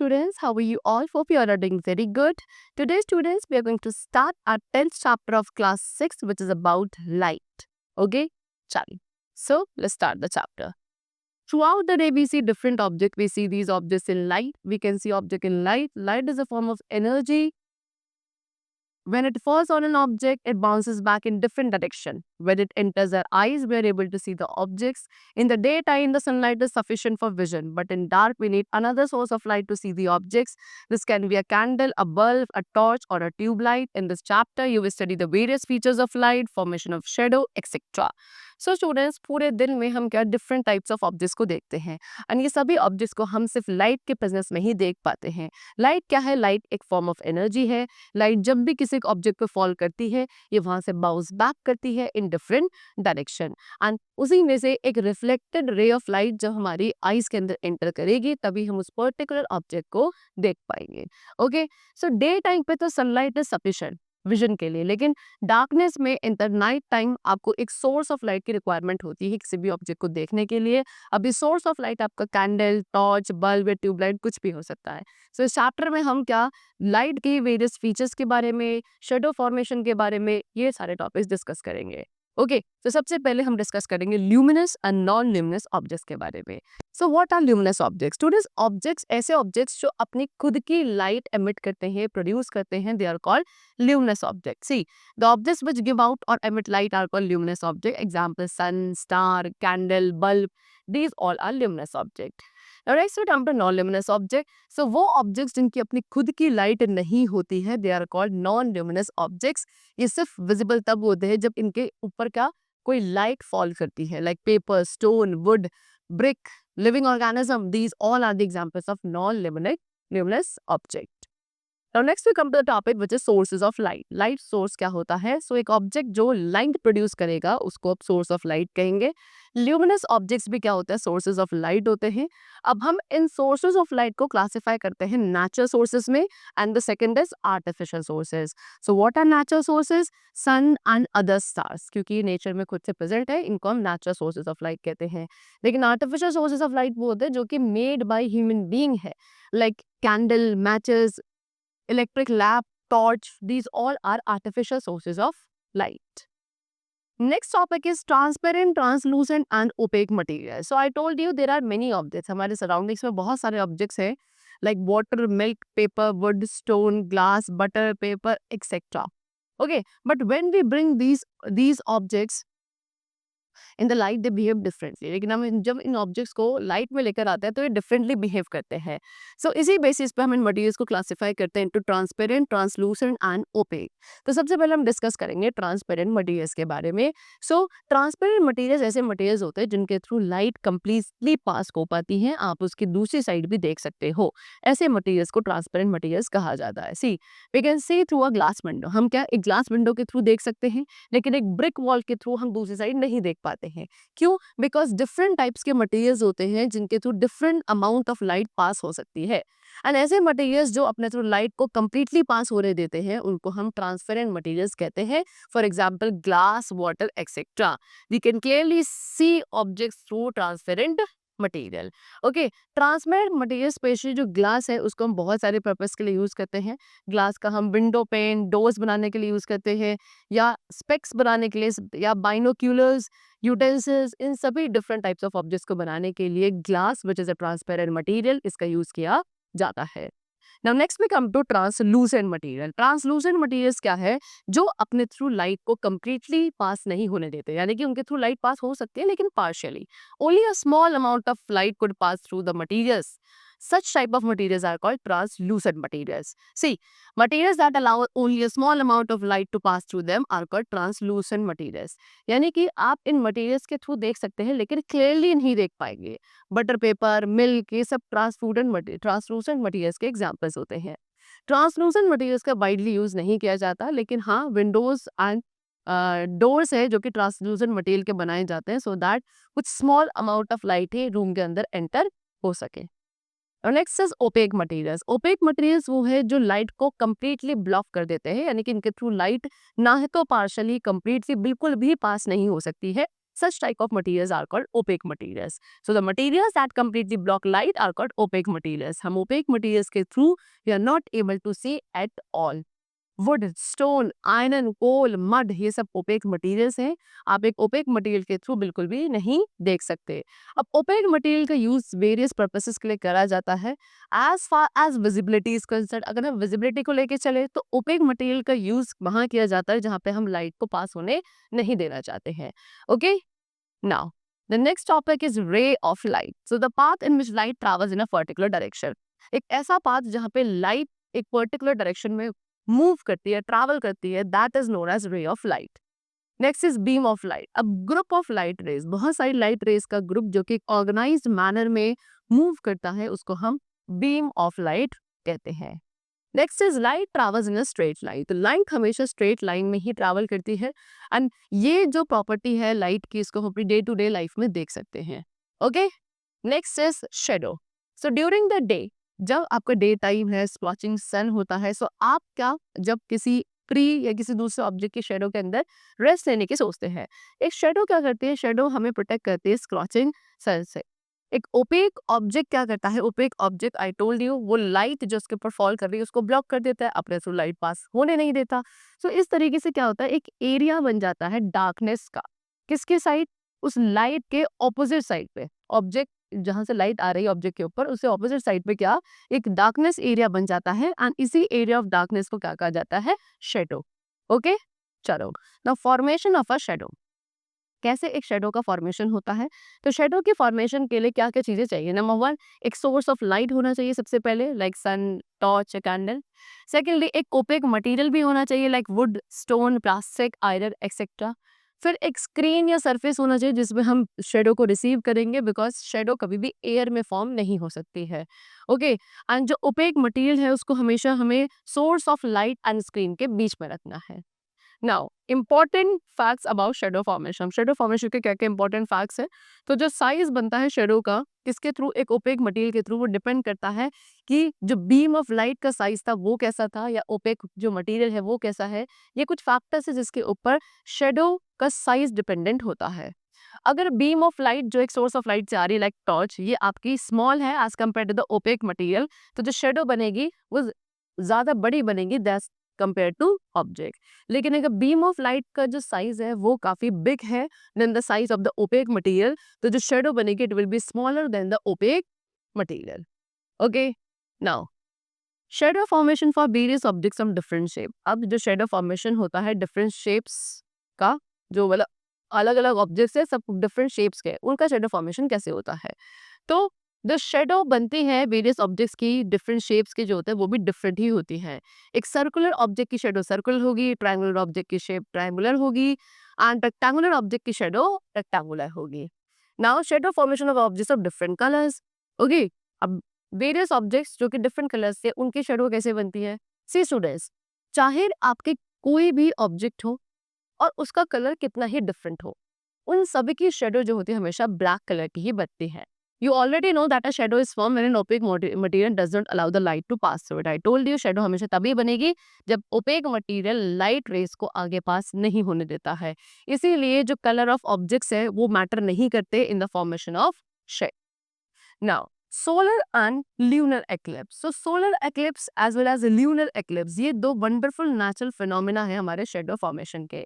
students, how are you all? Hope you all are doing very good. Today students, we are going to start our 10th chapter of class 6, which is about light. Okay, chali. So let's start the chapter. Throughout the day we see different objects. We see these objects in light. We can see object in light. Light is a form of energy. When it falls on an object, it bounces back in different direction. When it enters our eyes, we are able to see the objects. In the daytime, the sunlight is sufficient for vision, but in dark, we need another source of light to see the objects. This can be a candle, a bulb, a torch, or a tube light. In this chapter, you will study the various features of light, formation of shadow, etc. So students पूरे दिन में हम क्या different types of objects को देखते हैं and ये सभी ऑब्जेक्ट्स को हम सिर्फ लाइट के प्रेजेंस में ही देख पाते हैं. लाइट क्या है? लाइट एक फॉर्म ऑफ एनर्जी है. लाइट जब भी किसी ऑब्जेक्ट पे फॉल करती है ये वहां से बाउंस बैक करती है इन डिफरेंट डायरेक्शन एंड उसी में से एक रिफ्लेक्टेड रे ऑफ लाइट जब हमारी आईज के अंदर एंटर करेगी तभी हम उस पर्टिकुलर ऑब्जेक्ट को देख पाएंगे. ओके, सो डे टाइम पे तो सनलाइट इज सफिशिएंट विजन के लिए, लेकिन डार्कनेस में इन द नाइट टाइम आपको एक सोर्स ऑफ लाइट की रिक्वायरमेंट होती है किसी भी ऑब्जेक्ट को देखने के लिए. अभी सोर्स ऑफ लाइट आपका कैंडल, टॉर्च, बल्ब या ट्यूबलाइट कुछ भी हो सकता है. सो इस चैप्टर में हम क्या लाइट के वेरियस फीचर्स के बारे में, शेडो फॉर्मेशन के बारे में ये सारे टॉपिक्स डिस्कस करेंगे. ओके, तो सबसे पहले हम डिस्कस करेंगे luminous and non luminous objects के बारे में. So what are luminous objects? Students, objects ऐसे ऑब्जेक्ट्स जो अपनी खुद की लाइट एमिट करते हैं, प्रोड्यूस करते हैं, they are called luminous objects. See, the objects which give out or emit light are called luminous objects. Example, sun, star, candle, bulb. These all are luminous objects. Now next we come to non-luminous object. So वो objects जिनकी अपनी खुद की light नहीं होती है, they are called non-luminous objects. ये सिर्फ visible तब होते हैं जब इनके ऊपर क्या कोई लाइट फॉल करती है, like paper, stone, wood, brick, living organism. These all are the examples of non-luminous object. Now next we come to the topic which is sources of light. Light source क्या होता है? So एक object जो light produce करेगा उसको आप source of light कहेंगे. Luminous objects भी क्या होता है? सोर्सेज ऑफ लाइट होते हैं. अब हम इन सोर्सेज ऑफ लाइट को क्लासिफाई करते हैं नेचुरल सोर्सेज में and the second is artificial sources. So what are natural sources? Sun and other stars, क्योंकि ये नेचर में खुद से प्रेजेंट है, इनको हम नेचुरल सोर्सेज ऑफ लाइट कहते हैं. लेकिन आर्टिफिशियल सोर्सेज ऑफ लाइट वो होते हैं जो कि मेड बाय ह्यूमन बीइंग है, like candle, matches, electric lamp, torch. These all are artificial sources of light. Next topic is transparent, translucent and opaque material. So I told you there are many objects. हमारे surroundings में बहुत सारे objects हैं, like water, milk, paper, wood, stone, glass, butter, paper, etc. Okay, but when we bring these objects in the light they behave differently. लेकिन हम जब इन objects को light में लेकर आते हैं तो ये डिफरेंटली बिहेव करते हैं. सो इसी बेसिस पे हम इन मटेरियल्स को क्लासिफाई करते हैं into transparent, translucent and opaque. तो सबसे पहले हम डिस्कस करेंगे ट्रांसपेरेंट मटेरियल्स के बारे में. सो ट्रांसपेरेंट मटेरियल्स ऐसे मटेरियल्स होते हैं जिनके थ्रू लाइट कंप्लीटली पास हो पाती है, आप उसकी दूसरी साइड भी देख सकते हो. ऐसे मटेरियल्स को ट्रांसपेरेंट मटेरियल्स कहा जाता है. See, we can see through a glass window. हम क्या एक ग्लास विंडो के थ्रू देख सकते हैं, लेकिन एक ब्रिक वॉल के थ्रू हम दूसरी साइड नहीं देख पाते हैं. क्यों? बिकॉज डिफरेंट टाइप्स के मटेरियल्स होते हैं जिनके through different amount of light pass हो सकती है. एंड ऐसे मटेरियल्स जो अपने थ्रू लाइट को कंप्लीटली पास होने देते हैं उनको हम ट्रांसपेरेंट मटेरियल्स कहते हैं. For example glass, water, etcetera. We can clearly see objects through transparent material. Okay, transparent material specially जो ग्लास है उसको हम बहुत सारे पर्पस के लिए यूज करते हैं. ग्लास का हम विंडो पेन, डोर्स बनाने के लिए यूज करते हैं, या स्पेक्स बनाने के लिए, या बाइनोक्यूलर्स, यूटेंसिल्स, इन सभी डिफरेंट टाइप्स ऑफ ऑब्जेक्ट्स को बनाने के लिए glass which is a transparent material इसका यूज किया जाता है. Now next we come to translucent material. Translucent materials क्या है? जो अपने थ्रू लाइट को completely पास नहीं होने देते, यानी कि उनके थ्रू लाइट पास हो सकती है लेकिन partially. Only a small amount of light could pass through the materials. Such type of materials are called translucent materials. See, materials that allow only a small amount of light to pass through them are called translucent materials. यानी कि आप इन materials के through देख सकते हैं लेकिन clearly नहीं देख पाएंगे. बटर पेपर, मिल्क, ये सब ट्रांसलूसेंट मटेरियल्स के एग्जाम्पल्स होते हैं. ट्रांसलूसेंट मटेरियल्स का वाइडली यूज नहीं किया जाता, लेकिन हाँ विंडोज एंड डोर्स है जो कि ट्रांसलूसेंट मटेरियल के बनाए जाते हैं सो दैट कुछ स्मॉल अमाउंट ऑफ लाइट ही रूम के अंदर एंटर हो सके. और next is opaque materials. Opaque materials वो है जो लाइट को कंप्लीटली ब्लॉक कर देते हैं, यानी कि इनके थ्रू लाइट ना है तो पार्शली, कंप्लीटली, बिल्कुल भी पास नहीं हो सकती है. Such type of materials are called opaque materials. So the materials that completely block light are called opaque materials. हम opaque materials के through we are not able to see at all. Wood, stone, iron, coal, mud, ये सब OPEC materials हैं। आप एक OPEC material के through बिल्कुल भी नहीं देख सकते। अब ओपेक मटेरियल का यूज वेरियस पर्पसेस के लिए करा जाता है। As far as visibility is concern, अगर हम विजिबिलिटी को लेके चले तो ओपेक मटेरियल का यूज वहां किया जाता है जहां पे हम लाइट को पास होने नहीं देना चाहते हैं। Okay, now the next topic is रे of light. So the path in which light travels in a particular direction, एक ऐसा पाथ जहां पे लाइट एक पर्टिकुलर डायरेक्शन में मूव करती है, ट्रैवल करती है, that is known as ray of light. Next is beam of light. अब ग्रुप ऑफ लाइट रेज, बहुत सारी लाइट रेज का ग्रुप जो कि ऑर्गेनाइज्ड मैनर में मूव करता है, उसको हम बीम ऑफ लाइट कहते हैं। Next is light travels in a straight line. तो लाइट हमेशा स्ट्रेट लाइन में ही ट्रैवल करती है एंड ये जो प्रॉपर्टी है लाइट की, इसको हम अपनी डे टू डे लाइफ में देख सकते हैं। Okay, next is shadow. So during the day, जब आपका डे टाइम है, स्कॉचिंग सन होता है, सो आप क्या जब किसी ट्री या किसी दूसरे ऑब्जेक्ट के शेडो के अंदर रेस्ट लेने की सोचते हैं। एक शेडो क्या करती है, शेडो हमें प्रोटेक्ट करती है स्कॉचिंग सन से। एक ओपेक ऑब्जेक्ट क्या करता है, opaque object I told you वो लाइट जो उसके ऊपर फॉल कर रही है उसको ब्लॉक कर देता है, अपने थ्रू लाइट पास होने नहीं देता। सो इस तरीके से क्या होता है, एक एरिया बन जाता है डार्कनेस का। किसके साइड, उस लाइट के ऑपोजिट साइड पे, ऑब्जेक्ट जहां से लाइट आ रही है ऑब्जेक्ट के ऊपर, उससे ऑपोजिट साइड पे क्या एक डार्कनेस एरिया बन जाता है एंड इसी एरिया ऑफ डार्कनेस को क्या कहा जाता है, शेडो। ओके, चलो the formation of a shadow. कैसे एक शेडो का फॉर्मेशन होता है, तो शेडो के फॉर्मेशन के लिए क्या क्या चीजें चाहिए। नंबर वन, एक सोर्स ऑफ लाइट होना चाहिए सबसे पहले, लाइक सन, टॉर्च, कैंडल। सेकेंडली, एक ओपेक मटेरियल भी होना चाहिए like would, stone, plastic, iron etcetera. फिर एक स्क्रीन या सरफेस होना चाहिए जिसमें हम शेडो को रिसीव करेंगे, बिकॉज शेडो कभी भी एयर में फॉर्म नहीं हो सकती है। ओके, एंड जो ओपेक मटेरियल है उसको हमेशा हमें source of light and screen के बीच में रखना है। Now important facts about shadow formation. Shadow formation के क्या क्या इंपॉर्टेंट फैक्ट्स हैं, तो जो साइज बनता है शेडो का, किसके थ्रू, एक ओपेक मटेरियल के थ्रू, वो डिपेंड करता है कि जो बीम ऑफ लाइट का साइज था वो कैसा था, या ओपेक जो मटेरियल है वो कैसा है। ये कुछ फैक्टर्स है जिसके ऊपर शेडो का साइज डिपेंडेंट होता है। अगर बीम ऑफ लाइट जो एक सोर्स ऑफ लाइट से आ रही है लाइक टॉर्च, ये आपकी स्मॉल है as compare to the opaque material, तो जो शेडो बनेगी वो ज्यादा बड़ी बनेगी दैट्स कंपेयर टू ऑब्जेक्ट। लेकिन अगर बीम ऑफ लाइट का जो साइज है वो काफी बिग है then the size of the opaque material, तो जो शेडो बनेगी it will be smaller than the opaque material. Okay, now shadow formation for various objects of different shape. अब जो शेडो फॉर्मेशन होता है डिफरेंट शेप्स का, जो मतलब अलग अलग ऑब्जेक्ट्स है सब डिफरेंट शेप्स के, उनका शेडो फॉर्मेशन कैसे होता है। तो जो शेडो बनती है वेरियस ऑब्जेक्ट्स की डिफरेंट शेप्स के जो होते हैं वो भी डिफरेंट ही होती हैं। एक सर्कुलर ऑब्जेक्ट की शेडो सर्कुलर होगी, ट्रायंगुलर ऑब्जेक्ट की शेप ट्रायंगुलर होगी एंड रेक्टेंगुलर ऑब्जेक्ट की शेडो रेक्टेंगुलर होगी। Now shadow formation of objects of different colours. Okay, अब वेरियस ऑब्जेक्ट्स जो कि डिफरेंट कलर्स से, उनकी शेडो कैसे बनती है। सी स्टूडेंट्स, चाहे आपके कोई भी ऑब्जेक्ट हो और उसका कलर कितना ही डिफरेंट हो, उन सभी की शेडो जो होती है हमेशा ब्लैक कलर की ही बनती है। You already know that a shadow is form when an opaque material does not allow the light to pass through it. I told you shadow हमेशा तभी बनेगी जब ओपेक मटेरियल लाइट रेस को आगे पास नहीं होने देता है। इसीलिए जो कलर ऑफ ऑब्जेक्ट्स है वो मैटर नहीं करते in the formation of shade. Now solar and lunar eclipse. So solar eclipse as well as lunar eclipse, ये दो वंडरफुल नेचुरल फिनोमिना है हमारे शेडो फॉर्मेशन के।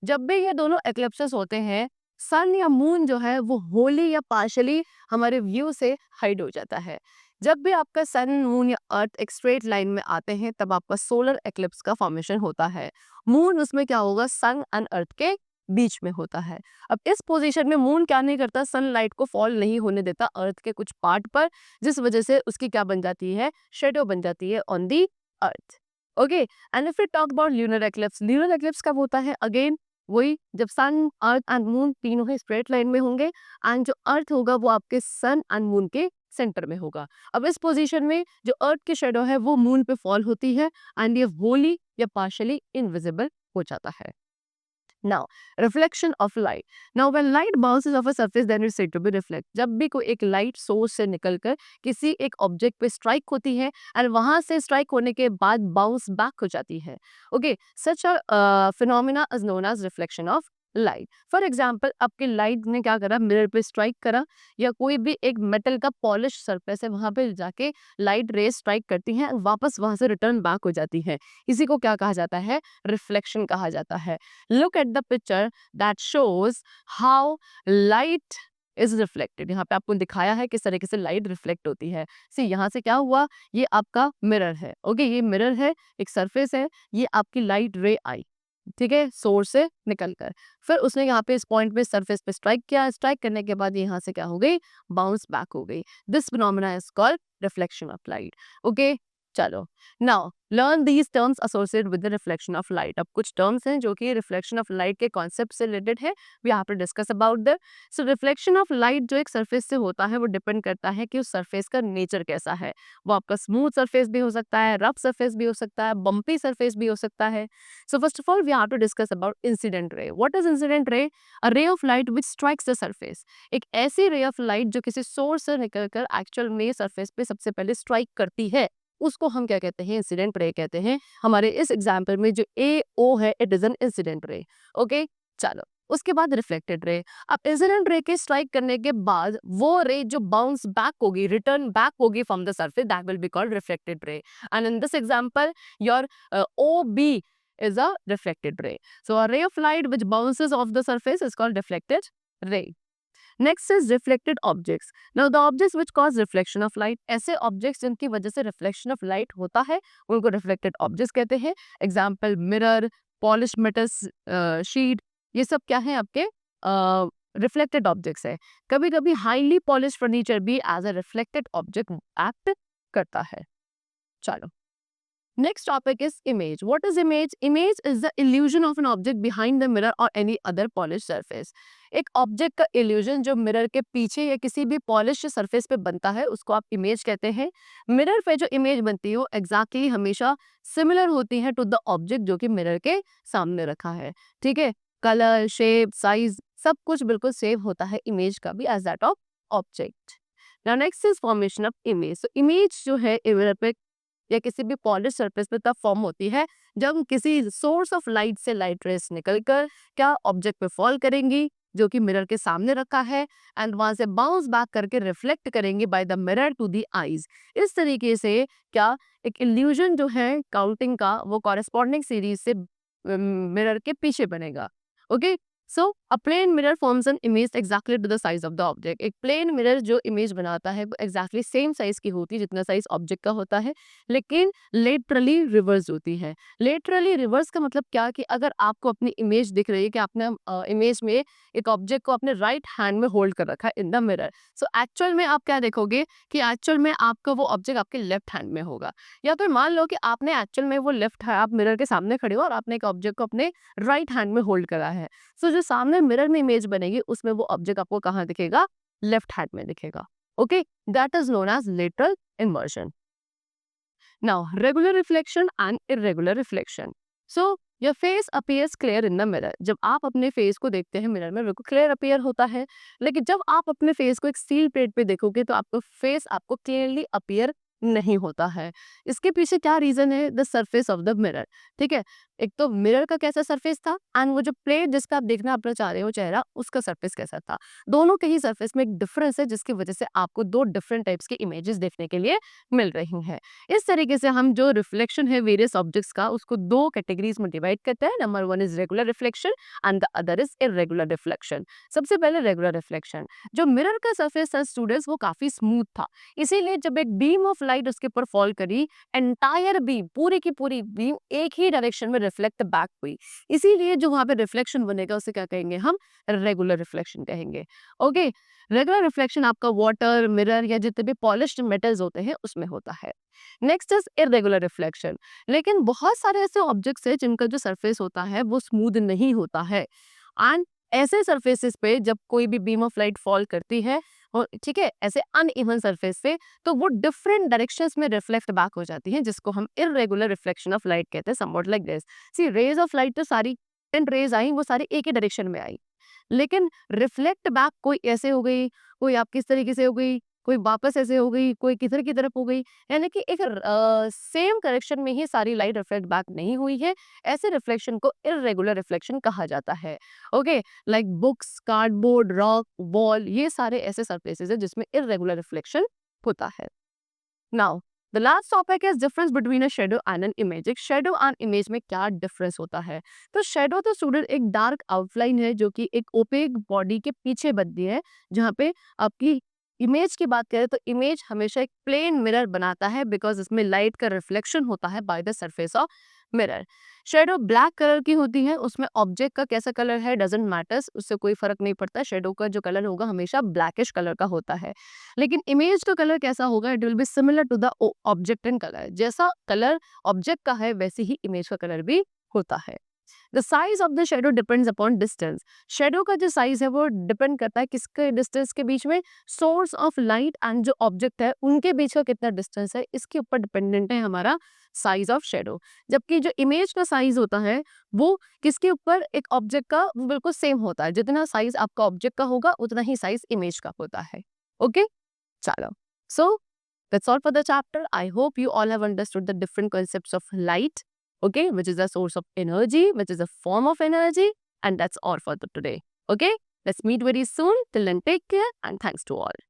जब भी ये दोनों एक्लिप्सेस होते हैं, सन या मून जो है वो होली या पार्शली हमारे व्यू से हाइड हो जाता है। जब भी आपका सन, मून या अर्थ एक स्ट्रेट लाइन में आते हैं तब आपका सोलर एक्लिप्स का फॉर्मेशन होता है। मून उसमें क्या होगा, सन एंड अर्थ के बीच में होता है। अब इस पोजीशन में मून क्या नहीं करता, सनलाइट को फॉल नहीं होने देता अर्थ के कुछ पार्ट पर, जिस वजह से उसकी क्या बन जाती है, शेडो बन जाती है on the earth. Okay, and if we talk about lunar eclipse कब होता है, अगेन वही जब सन, अर्थ एंड मून तीनों ही स्ट्रेट लाइन में होंगे एंड जो अर्थ होगा वो आपके सन एंड मून के सेंटर में होगा। अब इस पोजीशन में जो अर्थ की शेडो है वो मून पे फॉल होती है एंड ये होली या पार्शली इनविजिबल हो जाता है। Now, reflection of light. Now, when light bounces off a surface, then it's said to be reflect. जब भी कोई एक लाइट सोर्स से निकलकर किसी एक ऑब्जेक्ट पे स्ट्राइक होती है एंड वहां से स्ट्राइक होने के बाद बाउंस बैक हो जाती है, okay, such a phenomena is known as reflection of light. For example आपके लाइट ने क्या करा, मिरर पे स्ट्राइक करा, या कोई भी एक मेटल का पॉलिश सरफेस है वहां पे जाके लाइट रेज स्ट्राइक करती हैं, वापस वहां से रिटर्न बैक हो जाती है। इसी को क्या कहा जाता है, रिफ्लेक्शन कहा जाता है। Look at the picture that shows how light is reflected. यहाँ पे आपको दिखाया है किस तरीके से लाइट रिफ्लेक्ट होती है। सी यहाँ से क्या हुआ, ये आपका मिरर है, ओके, ये मिरर है, एक सरफेस है, ये आपकी लाइट रे आई, ठीक है, सोर्स से निकलकर, फिर उसने यहाँ पे इस पॉइंट पे सरफेस पे स्ट्राइक किया, स्ट्राइक करने के बाद यहाँ से क्या हो गई, बाउंस बैक हो गई। This phenomena is called reflection of light. Okay, चलो, now learn these terms associated with the reflection of light. अब कुछ टर्म्स हैं जो कि रिफ्लेक्शन ऑफ लाइट के कॉन्सेप्ट से रिलेटेड है, we have to discuss about that. So reflection of light जो एक सरफेस से होता है वो डिपेंड करता है कि उस सरफेस का नेचर कैसा है। वो आपका स्मूथ सरफेस भी हो सकता है, रफ सरफेस भी हो सकता है, बम्पी सरफेस भी हो सकता है। So first of all, we have to discuss about incident ray. What is incident ray? A ray of light which strikes the surface. एक ऐसी ray of light जो किसी सोर्स से निकलकर एक्चुअल में सरफेस पे सबसे पहले स्ट्राइक करती है, उसको हम क्या कहते हैं, इंसिडेंट रे कहते हैं। हमारे इस एग्जाम्पल में जो ए ओ है, it is an incident ray. Okay, चलो, उसके बाद रिफ्लेक्टेड रे। अब इंसिडेंट रे के स्ट्राइक करने के बाद वो रे जो बाउंस बैक होगी, रिटर्न बैक होगी from the surface, that will be called reflected ray. And in this example your O B is a reflected ray. So a ray of light which bounces off the surface is called reflected ray. Next is reflected objects. Now the objects which cause reflection of light, ऐसे objects जिनकी वजह से reflection of light होता है उनको reflected objects कहते हैं। Example mirror, polished metal sheet, ये सब क्या है आपके रिफ्लेक्टेड ऑब्जेक्ट्स है। कभी कभी हाईली पॉलिश फर्नीचर भी as a reflected object act करता है। चलो, next topic is image. What is image? Image is the illusion of an object behind the mirror or any other polished surface. एक object का illusion जो mirror के पीछे या किसी भी पॉलिश सरफेस पे बनता है उसको आप इमेज कहते हैं। मिरर पे जो इमेज बनती है वो एग्जैक्टली हमेशा सिमिलर होती है टू द ऑब्जेक्ट जो कि मिरर के सामने रखा है, ठीक है। कलर, शेप, साइज सब कुछ बिल्कुल सेम होता है इमेज का भी as that of object. Now next is formation of image. तो इमेज जो है मिरर पे या किसी भी पॉलिश सरफेस पे तब फॉर्म होती है जब किसी सोर्स ऑफ लाइट से लाइट रेस निकलकर क्या ऑब्जेक्ट पे फॉल करेंगी जो कि मिरर के सामने रखा है, एंड वहां से बाउंस बैक करके रिफ्लेक्ट करेंगे by the mirror to the eyes. इस तरीके से क्या एक इल्यूजन जो है काउंटिंग का वो कॉरेस्पॉन्डिंग सीरीज से मिरर के पीछे बनेगा। Okay, so a plane mirror forms an image exactly to the size of the object. एक प्लेन मिरर जो इमेज बनाता है वो एग्जैक्टली सेम साइज की होती है जितना साइज ऑब्जेक्ट का होता है, लेकिन लेटरली रिवर्स होती है। लेटरली रिवर्स का मतलब क्या कि अगर आपको अपनी इमेज दिख रही है कि आपने इमेज में एक ऑब्जेक्ट को अपने राइट हैंड में होल्ड कर रखा है इन द मिरर, सो एक्चुअल में आप क्या देखोगे कि एक्चुअल में आपका वो ऑब्जेक्ट आपके लेफ्ट हैंड में होगा। या फिर मान लो कि आपने एक्चुअल में वो लेफ्ट है, आप मिरर के सामने खड़े हो और आपने एक ऑब्जेक्ट को अपने राइट हैंड में होल्ड करा है, सो जो सामने मिरर में इमेज बनेगी उसमें वो ऑब्जेक्ट आपको कहाँ दिखेगा, लेफ्ट हैंड में दिखेगा। Okay, that is known as lateral inversion. Now regular reflection and irregular reflection. So your face appears clear in the mirror. जब आप अपने फेस को देखते हैं मिरर में बिल्कुल क्लियर अपीयर होता है, लेकिन जब आप अपने फेस को एक स्टील प्लेट पे देखोगे तो आपको फेस आपको क्लियरली अपीयर नहीं होता है। इसके पीछे क्या रीजन है, the surface of the mirror, ठीक है। एक तो मिरर का कैसा सरफेस था एंड वो जो प्लेट जिसका आप देखना अपना चाह रहे हो चेहरा उसका सरफेस कैसा था, दोनों के ही सरफेस में एक डिफरेंस है जिसकी वजह से आपको दो डिफरेंट टाइप्स की इमेजेस देखने के लिए मिल रही हैं। इस तरीके से हम जो रिफ्लेक्शन है वेरियस ऑब्जेक्ट्स का उसको दो कैटेगरीज में डिवाइड करते हैं। Number one is regular reflection and the other is irregular reflection. सबसे पहले रेगुलर रिफ्लेक्शन। जो मिरर का सरफेस था स्टूडेंट्स वो काफी स्मूथ था, इसीलिए जब एक बीम ऑफ लाइट उसके ऊपर फॉल करी एंटायर बीम, पूरी की पूरी बीम एक ही डायरेक्शन में रिफ्लेक्ट बैक हुई, इसीलिए जो वहां पे रिफ्लेक्शन बनेगा उसे क्या कहेंगे हम, रेगुलर रिफ्लेक्शन कहेंगे। ओके, रेगुलर रिफ्लेक्शन आपका वाटर, मिरर या जितने भी पॉलिश्ड मेटल्स होते हैं उसमें होता है। Next is irregular reflection. लेकिन बहुत सारे ऐसे ऑब्जेक्ट्स हैं जिनका जो सरफेस होता है वो स्मूथ नहीं होता है, एंड ऐसे सरफेसेस पे जब कोई भी बीम ऑफ लाइट फॉल करती है और ठीक है ऐसे अनइवन सरफेस पे, तो वो डिफरेंट डायरेक्शंस में रिफ्लेक्ट बैक हो जाती है जिसको हम इरेगुलर रिफ्लेक्शन ऑफ लाइट कहते हैं। Somewhat like this, see rays of light तो सारी रेज आई वो सारी एक ही डायरेक्शन में आई, लेकिन रिफ्लेक्ट बैक कोई ऐसे हो गई, कोई आप किस तरीके से हो गई, कोई वापस ऐसे हो गई, कोई किधर की तरफ हो गई, यानी कि एक सेम डायरेक्शन में ही सारी लाइट रिफ्लेक्ट बैक नहीं हुई है। ऐसे रिफ्लेक्शन को इर्रेगुलर रिफ्लेक्शन कहा जाता है। Okay, like books, cardboard, rock, wall, ये सारे ऐसे सरफेसेस है जिसमें इर्रेगुलर रिफ्लेक्शन होता है। Now the last topic is difference between a shadow and an image. एक शेडो एंड इमेज में क्या डिफरेंस होता है? तो शेडो तो स्टूडेंट एक डार्क आउटलाइन है जो कि एक ओपेक बॉडी के पीछे बनती है, जहाँ पे आपकी इमेज की बात करें तो इमेज हमेशा एक प्लेन मिरर बनाता है, बिकॉज इसमें लाइट का रिफ्लेक्शन होता है by the surface of mirror. Shadow black colour की होती है, उसमें ऑब्जेक्ट का कैसा कलर है डजेंट मैटर्स, उससे कोई फर्क नहीं पड़ता। शेडो का जो कलर होगा हमेशा ब्लैकिश कलर का होता है। लेकिन इमेज का कलर कैसा होगा? It will be similar to the object in colour. जैसा कलर ऑब्जेक्ट का है वैसे ही इमेज का कलर भी होता है। The size of the shadow depends upon distance. Shadow का जो साइज है वो डिपेंड करता है किसके डिस्टेंस के बीच में, सोर्स ऑफ लाइट एंड जो ऑब्जेक्ट है उनके बीच का कितना डिस्टेंस है, इसके ऊपर डिपेंडेंट है हमारा साइज ऑफ शेडो। जबकि जो इमेज का साइज होता है वो किसके ऊपर, एक ऑब्जेक्ट का बिल्कुल सेम होता है। जितना साइज आपका ऑब्जेक्ट का होगा उतना ही साइज इमेज का होता है। Okay, chalo. So that's all for the chapter. I hope you all have understood the different concepts of light, okay, which is a source of energy, which is a form of energy, and that's all for today. Okay, let's meet very soon. Till then, take care and thanks to all.